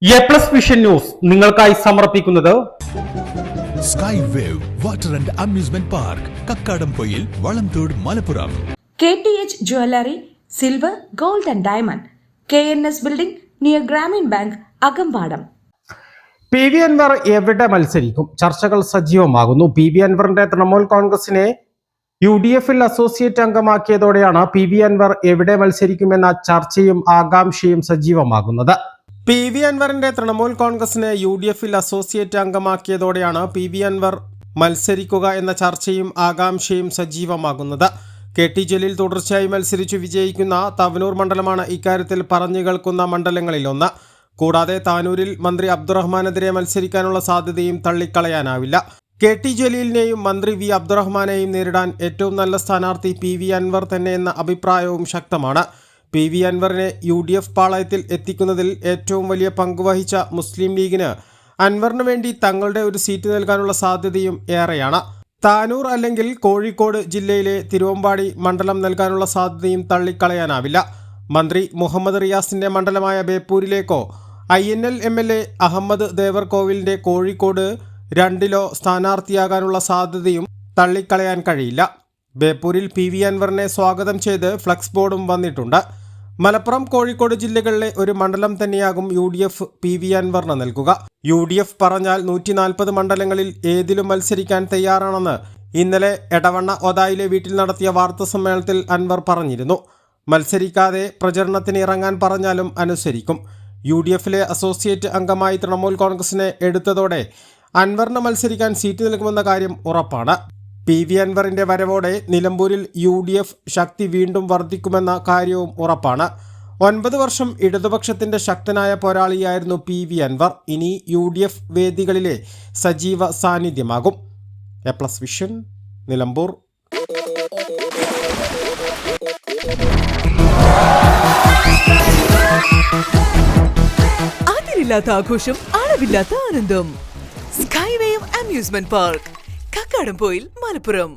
A+ vision news നിങ്ങൾക്കായി സമർപ്പിക്കുന്നത് sky wave water and amusement park Kakkadampoyil Valamthode Malappuram. KTH Jewelry Silver, Gold and Diamond, KNS Building near Grameen Bank, Akampadam. PV Anvar എവിടെ മത്സരിക്കും? ചർച്ചകൾ സജീവമാകുന്നു. PV അൻവറിന്റെ തൃണമൂൽ കോൺഗ്രസിനെ UDF-ൽ അസോസിയേറ്റ് അംഗമാക്കിയതോടെയാണ് PV അൻവർ എവിടെ മത്സരിക്കുമെന്ന ചർച്ചയും ആകാംക്ഷയും സജീവമാകുന്നത്. PV അൻവറിന്റെ തൃണമൂൽ കോൺഗ്രസിനെ UDF-ൽ അസോസിയേറ്റ് അംഗമാക്കിയതോടെയാണ് PV അൻവർ മത്സരിക്കുക എന്ന ചർച്ചയും ആകാംക്ഷയും സജീവമാകുന്നത്. KT ജലീൽ തുടർച്ചയായി മത്സരിച്ചു വിജയിക്കുന്ന തവനൂർ മണ്ഡലമാണ് ഇക്കാര്യത്തിൽ പറഞ്ഞു കേൾക്കുന്ന മണ്ഡലങ്ങളിലൊന്ന്. കൂടാതെ താനൂരിൽ മന്ത്രി അബ്ദുറഹ്മാനെതിരെ മത്സരിക്കാനുള്ള സാധ്യതയും തള്ളിക്കളയാനാവില്ല. KT ജലീലിനെയും മന്ത്രി V അബ്ദുറഹ്മാനെയും നേരിടാൻ ഏറ്റവും നല്ല സ്ഥാനാർത്ഥി PV അൻവർ തന്നെയെന്ന അഭിപ്രായവും ശക്തമാണ്. PV അൻവറിനെ UDF പാളയത്തിൽ എത്തിക്കുന്നതിൽ ഏറ്റവും വലിയ പങ്കുവഹിച്ച മുസ്ലിം ലീഗിന് അൻവറിന് വേണ്ടി തങ്ങളുടെ ഒരു സീറ്റ് നൽകാനുള്ള സാധ്യതയും ഏറെയാണ്. താനൂർ അല്ലെങ്കിൽ കോഴിക്കോട് ജില്ലയിലെ തിരുവമ്പാടി മണ്ഡലം നൽകാനുള്ള സാധ്യതയും തള്ളിക്കളയാനാവില്ല. മന്ത്രി മുഹമ്മദ് റിയാസിന്റെ മണ്ഡലമായ ബേപ്പൂരിലേക്കോ INL MLA അഹമ്മദ് ദേവർകോവിലിന്റെ കോഴിക്കോട് 2 സ്ഥാനാർത്ഥിയാകാനുള്ള സാധ്യതയും തള്ളിക്കളയാൻ കഴിയില്ല. ബേപ്പൂരിൽ PV അൻവറിനെ സ്വാഗതം ചെയ്ത് ഫ്ലക്സ് ബോർഡും വന്നിട്ടുണ്ട്. മലപ്പുറം കോഴിക്കോട് ജില്ലകളിലെ ഒരു മണ്ഡലം തന്നെയാകും UDF PV അൻവറിന് നൽകുക. UDF പറഞ്ഞാൽ 140 മണ്ഡലങ്ങളിൽ ഏതിലും മത്സരിക്കാൻ തയ്യാറാണെന്ന് ഇന്നലെ എടവണ്ണ ഒതായിലെ വീട്ടിൽ നടത്തിയ വാർത്താ സമ്മേളനത്തിൽ അൻവർ പറഞ്ഞിരുന്നു. മത്സരിക്കാതെ പ്രചരണത്തിന് ഇറങ്ങാൻ പറഞ്ഞാലും അനുസരിക്കും. UDF-ലെ അസോസിയേറ്റ് അംഗമായി തൃണമൂൽ കോൺഗ്രസിനെ എടുത്തതോടെ അൻവറിന് മത്സരിക്കാൻ സീറ്റ് നൽകുമെന്ന കാര്യം ഉറപ്പാണ്. PV അൻവറിന്റെ വരവോടെ നിലമ്പൂരിൽ UDF ശക്തി വീണ്ടും വർദ്ധിക്കുമെന്ന കാര്യവും ഉറപ്പാണ്. 9 വർഷം ഇടതുപക്ഷത്തിന്റെ ശക്തനായ പോരാളിയായിരുന്നു PV അൻവർ. ഇനി UDF വേദികളിലെ സജീവ സാന്നിധ്യമാകും. എ+ വിഷൻ, നിലമ്പൂർ. അതിരില്ലാത്ത ആഘോഷം, അളവില്ലാത്ത ആനന്ദം. Sky wave amusement park, Kakkadampoyil, Malappuram.